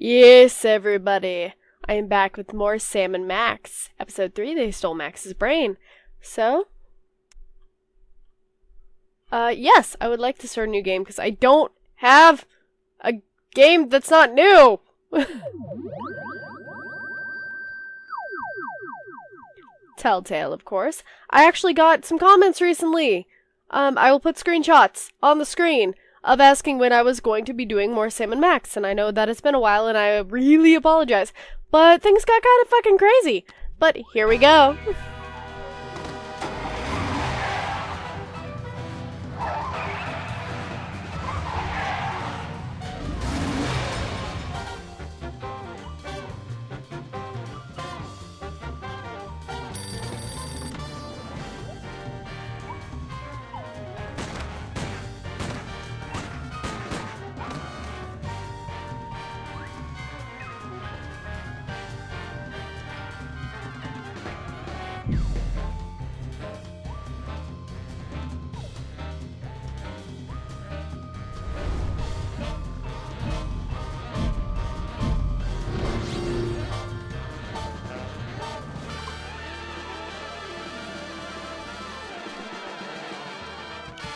Yes, everybody. I am back with more Sammun-mak. Episode 3, they stole Max's brain. So, yes, I would like to start a new game because I don't have a game that's not new. Telltale, of course. I actually got some comments recently. I will put screenshots on the screen of asking when I was going to be doing more Sammun-mak, and I know that it's been a while and I really apologize, but things got kind of fucking crazy. But here we go.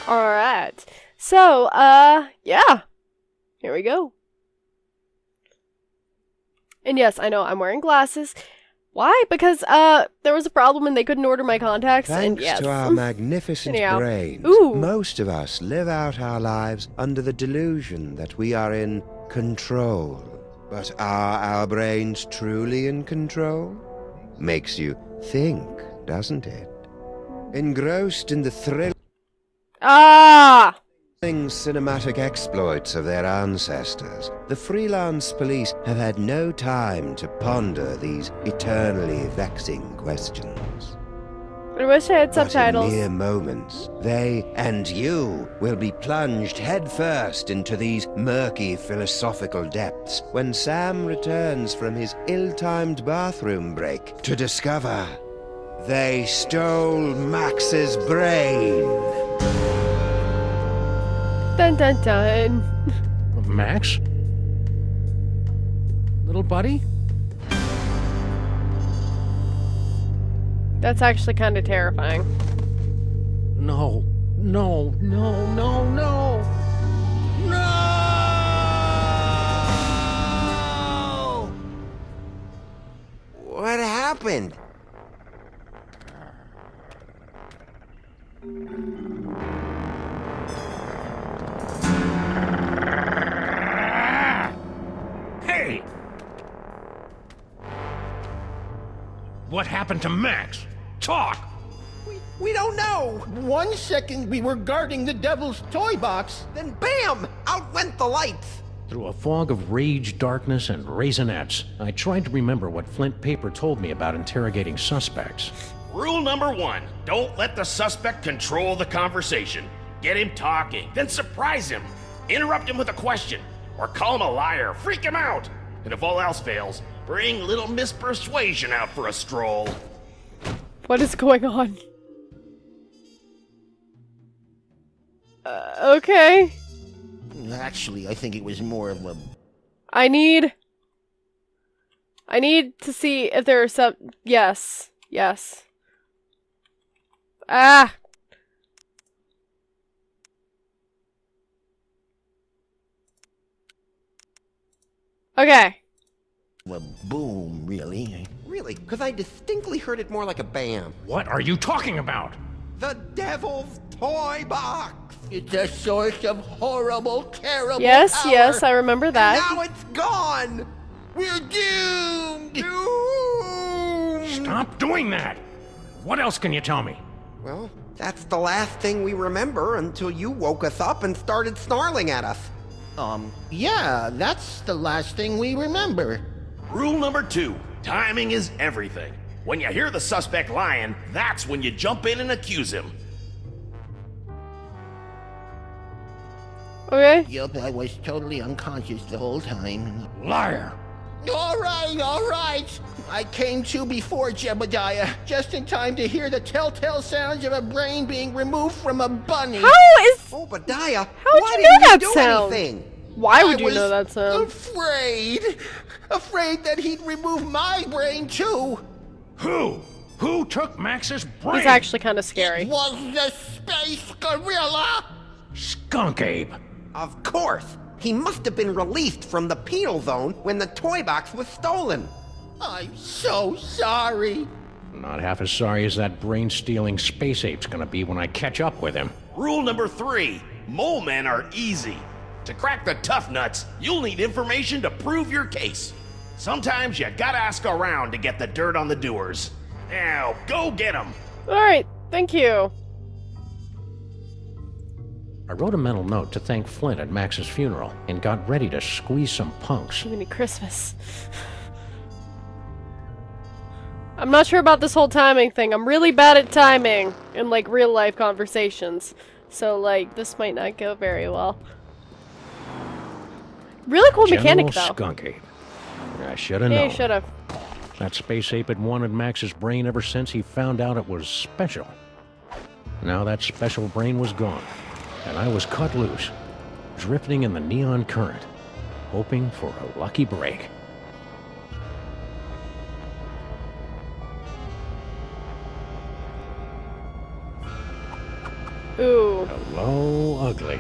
Alright. So, yeah. Here we go. And yes, I know I'm wearing glasses. Why? Because, there was a problem and they couldn't order my contacts. Thanks and yes. to our magnificent Anyhow. brains, Ooh. most of us live out our lives under the delusion that we are in control. But are our brains truly in control? Makes you think, doesn't it? Engrossed in the thrilling Ah! cinematic exploits of their ancestors, the freelance police have had no time to ponder these eternally vexing questions. I wish I had subtitles. But in mere moments, they and you will be plunged headfirst into these murky philosophical depths when Sam returns from his ill-timed bathroom break to discover they stole Max's brain. Dun dun dun. Max? Little buddy? That's actually kind of terrifying. No. No, no, no, no! No! What happened? Hey! What happened to Max? Talk! We don't know! 1 second we were guarding the devil's toy box, then BAM! Out went the lights! Through a fog of rage, darkness, and raisinets, I tried to remember what Flint Paper told me about interrogating suspects. Rule number 1, don't let the suspect control the conversation. Get him talking, then surprise him. Interrupt him with a question, or call him a liar, freak him out. And if all else fails, bring little Miss Persuasion out for a stroll. What is going on? Okay. Actually, I think it was more of a... I need to see if there are some... Yes. Yes. Ah! Okay. a boom, really. Really? Because I distinctly heard it more like a bam. What are you talking about? The devil's toy box! It's a source of horrible, terrible Yes, power. yes, I remember that. Now it's gone! We're doomed! Doomed! Stop doing that! What else can you tell me? Well, that's the last thing we remember until you woke us up and started snarling at us. Yeah, that's the last thing we remember. Rule number 2, timing is everything. When you hear the suspect lying, that's when you jump in and accuse him. Okay. Yup, I was totally unconscious the whole time. Liar! All right. I came to before Jebediah, just in time to hear the telltale sounds of a brain being removed from a bunny. How is... Obadiah, How'd why you know didn't that you do sound? anything? Why would you know that, Sam? Afraid that he'd remove my brain too. Who? Who took Max's brain? He's actually kind of scary. Was the space gorilla? Skunk Ape. Of course. He must have been released from the penal zone when the toy box was stolen. I'm so sorry. Not half as sorry as that brain-stealing space ape's gonna be when I catch up with him. Rule number 3, mole men are easy. To crack the tough nuts, you'll need information to prove your case. Sometimes you gotta ask around to get the dirt on the doers. Now, go get them. Alright, thank you. I wrote a mental note to thank Flint at Max's funeral and got ready to squeeze some punks. Jiminy Christmas. I'm not sure about this whole timing thing. I'm really bad at timing in, like, real-life conversations. So, like, this might not go very well. Really cool mechanic, though. Skunk Ape. I should have Yeah, known. you should have. That space ape had wanted Max's brain ever since he found out it was special. Now that special brain was gone, and I was cut loose, drifting in the neon current, hoping for a lucky break. Ooh. Hello, ugly.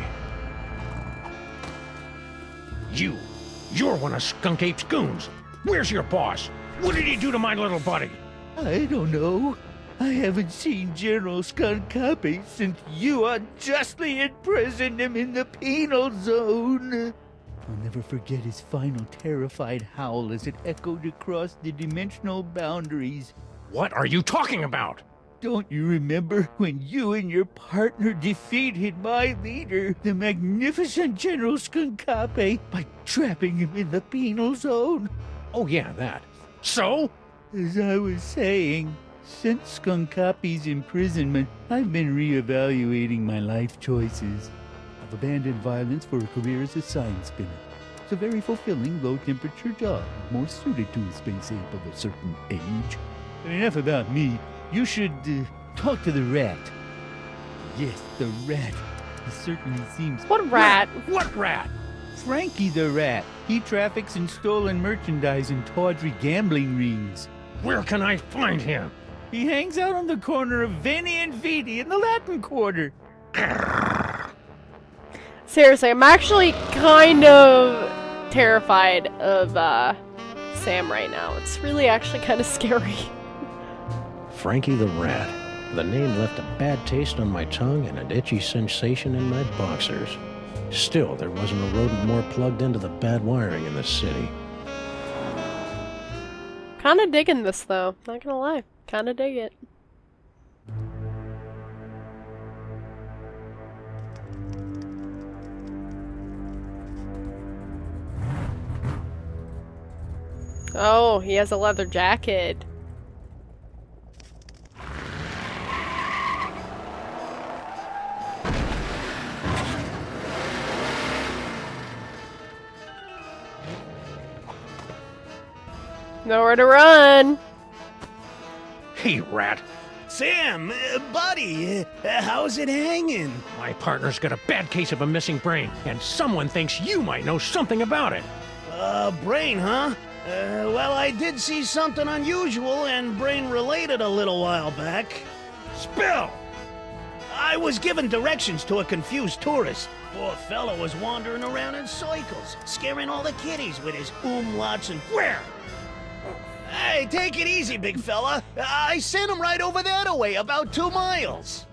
You're one of Skunk Ape's goons. Where's your boss? What did he do to my little buddy? I don't know. I haven't seen General Skunk-Ape since you unjustly imprisoned him in the penal zone. I'll never forget his final terrified howl as it echoed across the dimensional boundaries. What are you talking about? Don't you remember when you and your partner defeated my leader, the magnificent General Skunk-Ape, by trapping him in the penal zone? Oh yeah, that. So? As I was saying, since Skunk-Ape's imprisonment, I've been reevaluating my life choices. I've abandoned violence for a career as a science spinner. It's a very fulfilling, low-temperature job, more suited to a space ape of a certain age. But enough about me. You should talk to the rat. Yes, the rat. He certainly seems... What rat? What rat? Frankie the rat. He traffics in stolen merchandise and tawdry gambling rings. Where can I find him? He hangs out on the corner of Veni and Vidi in the Latin Quarter. Seriously, I'm actually kind of terrified of Sam right now. It's really actually kind of scary. Frankie the Rat. The name left a bad taste on my tongue and an itchy sensation in my boxers. Still, there wasn't a rodent more plugged into the bad wiring in the city. Kinda digging this, though. Not gonna lie. Kinda dig it. Oh, he has a leather jacket. Nowhere to run. Hey, Rat. Sam, buddy, how's it hanging? My partner's got a bad case of a missing brain, and someone thinks you might know something about it. Brain, huh? Well, I did see something unusual and brain-related a little while back. Spill! I was given directions to a confused tourist. Poor fellow was wandering around in circles, scaring all the kiddies with his umlauts and... Where? Hey, take it easy, big fella. I sent him right over that way, about 2 miles.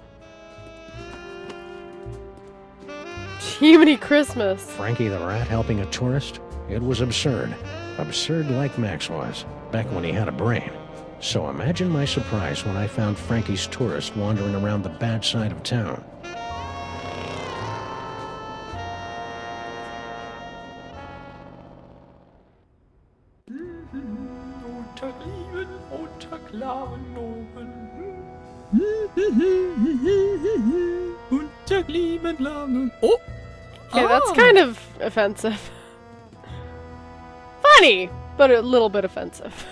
Jiminy Christmas. Frankie the Rat helping a tourist? It was absurd. Absurd like Max was, back when he had a brain. So imagine my surprise when I found Frankie's tourist wandering around the bad side of town. Oh! Okay, that's kind of offensive. Funny, but a little bit offensive.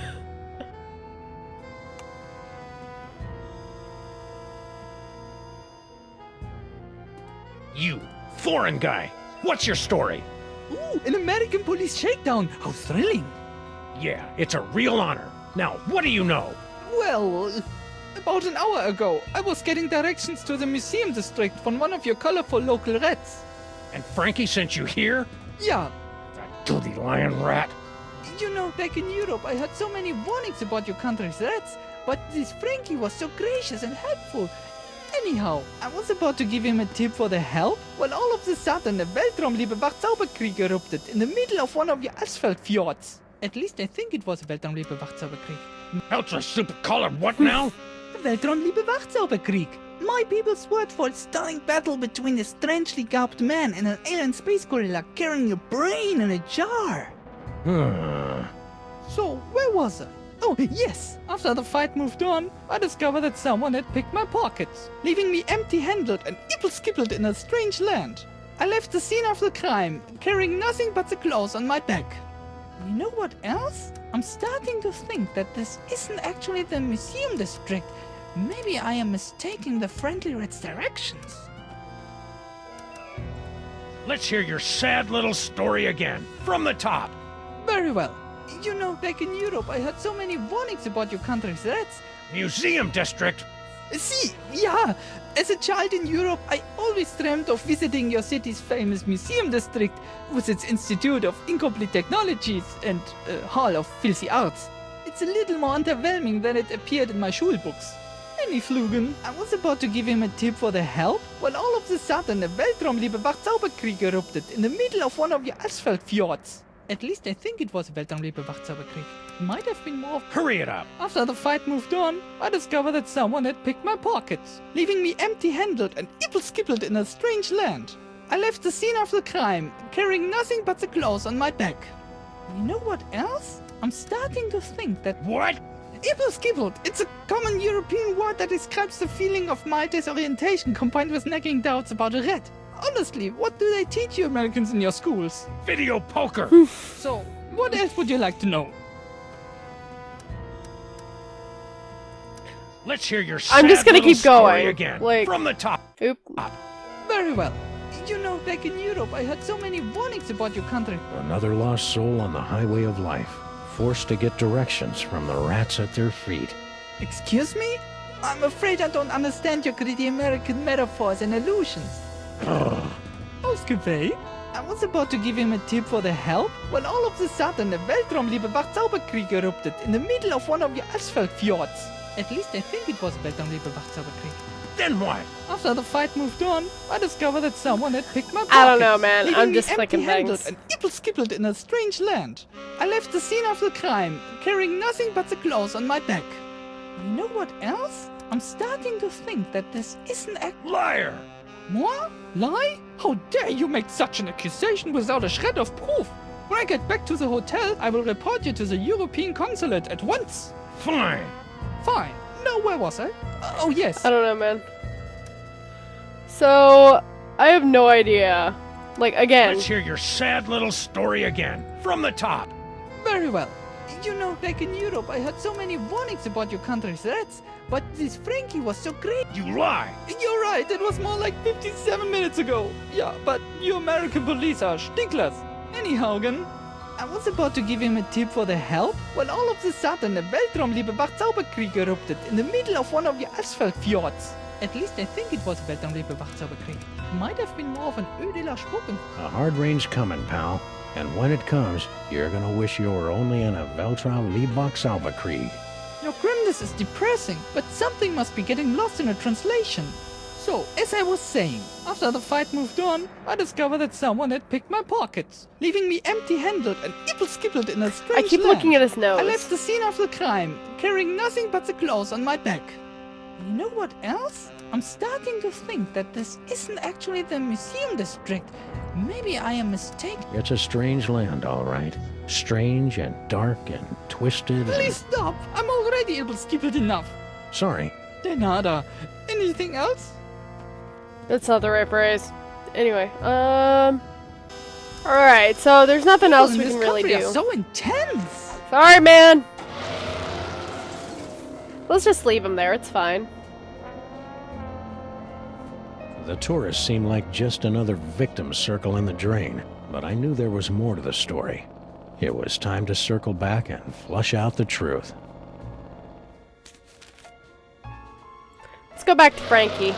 You, foreign guy, what's your story? Ooh, an American police shakedown. How thrilling. Yeah, it's a real honor. Now, what do you know? Well, about an hour ago, I was getting directions to the museum district from one of your colorful local rats. And Frankie sent you here? Yeah, That dirty lion rat. you know, back in Europe, I had so many warnings about your country's rats, but this Frankie was so gracious and helpful. Anyhow, I was about to give him a tip for the help when all of a sudden a Weltraumliebe Wachzauberkrieg erupted in the middle of one of your asphalt fjords. At least I think it was a Weltraumliebe Wachzauberkrieg. Ultra super colored what now? The Weltraumliebe Wachzauberkrieg. My people's word for a stunning battle between a strangely garbed man and an alien space gorilla carrying a brain in a jar. So, where was I? Oh, yes! After the fight moved on, I discovered that someone had picked my pockets, leaving me empty-handed and ibble-skibbled in a strange land. I left the scene of the crime, carrying nothing but the clothes on my back. You know what else? I'm starting to think that this isn't actually the museum district. Maybe I am mistaking the friendly rat's directions. Let's hear your sad little story again, from the top. Very well. You know, back in Europe, I had so many warnings about your country's rats. Museum district. See, yeah, as a child in Europe, I always dreamt of visiting your city's famous museum district with its Institute of Incomplete Technologies and Hall of Filthy Arts. It's a little more underwhelming than it appeared in my schulbooks. Flugen, I was about to give him a tip for the help when all of a sudden a Weltraumliebe Wachzauberkrieg erupted in the middle of one of your asphalt fjords. At least I think it was a Weltraumliebe Wachzauberkrieg. Might have been more. Hurry it up. After the fight moved on, I discovered that someone had picked my pockets, leaving me empty-handed and ibble-skibbled in a strange land. I left the scene of the crime, carrying nothing but the clothes on my back. You know what else? I'm starting to think that What? ibble-skibbled, it's a common European word that describes the feeling of mild disorientation combined with nagging doubts about a rat. Honestly, what do they teach you Americans in your schools? Video poker. So, what else would you like to know? Let's hear your sad I'm just gonna little keep story going. again, Like, from the top. oop. Very well. You know, back in Europe, I had so many warnings about your country. Another lost soul on the highway of life, forced to get directions from the rats at their feet. Excuse me? I'm afraid I don't understand your greedy American metaphors and allusions. Ausgewählt? I was about to give him a tip for the help when all of a sudden a Weltraumliebe Wachzauberkrieg erupted in the middle of one of your asphalt fjords. At least I think it was Weltraumliebe Wachzauberkrieg. Then what? After the fight moved on, I discovered that someone had picked my pockets. I don't know, man. leaving I'm me just clicking empty-handed things. and ibble-skibbled in a strange land. I left the scene of the crime, carrying nothing but the clothes on my back. You know what else? I'm starting to think that this isn't Liar! Moi? Lie? How dare you make such an accusation without a shred of proof? When I get back to the hotel, I will report you to the European consulate at once. Fine. Fine. No, where was I? Oh, yes. I don't know, man. So, I have no idea. Like, again. Let's hear your sad little story again, from the top. Very well. You know, back in Europe, I had so many warnings about your country's rats, but this Frankie was so great. You lie. You're right, it was more like 57 minutes ago. Yeah, but you American police are stinklers. Anyhow, I was about to give him a tip for the help when all of a sudden a Weltraumliebe Wachzauberkrieg erupted in the middle of one of your asphalt fjords. At least I think it was a Weltraumliebe Wachzauberkrieg. Might have been more of an Ödeler Spucken. A hard rain's coming, pal. And when it comes, you're gonna wish you were only in a Weltraum-Liebwachsauberkrieg. Your grimness is depressing, but something must be getting lost in a translation. So, as I was saying, after the fight moved on, I discovered that someone had picked my pockets, leaving me empty-handed and ibble-skibbled in a strange I keep land. looking at his nose. I left the scene of the crime, carrying nothing but the clothes on my back. You know what else? I'm starting to think that this isn't actually the museum district. Maybe I am mistaken. It's a strange land, all right. Strange and dark and twisted and... Please stop! I'm already ibble-skibbled enough. Sorry. De nada. Anything else? That's not the right phrase. Anyway, alright, so there's nothing else we This can really country do. are so intense. Sorry, man! Let's just leave him there, it's fine. The tourists seem like just another victim circling the drain. but I knew there was more to the story. It was time to circle back and flush out the truth. Let's go back to Frankie.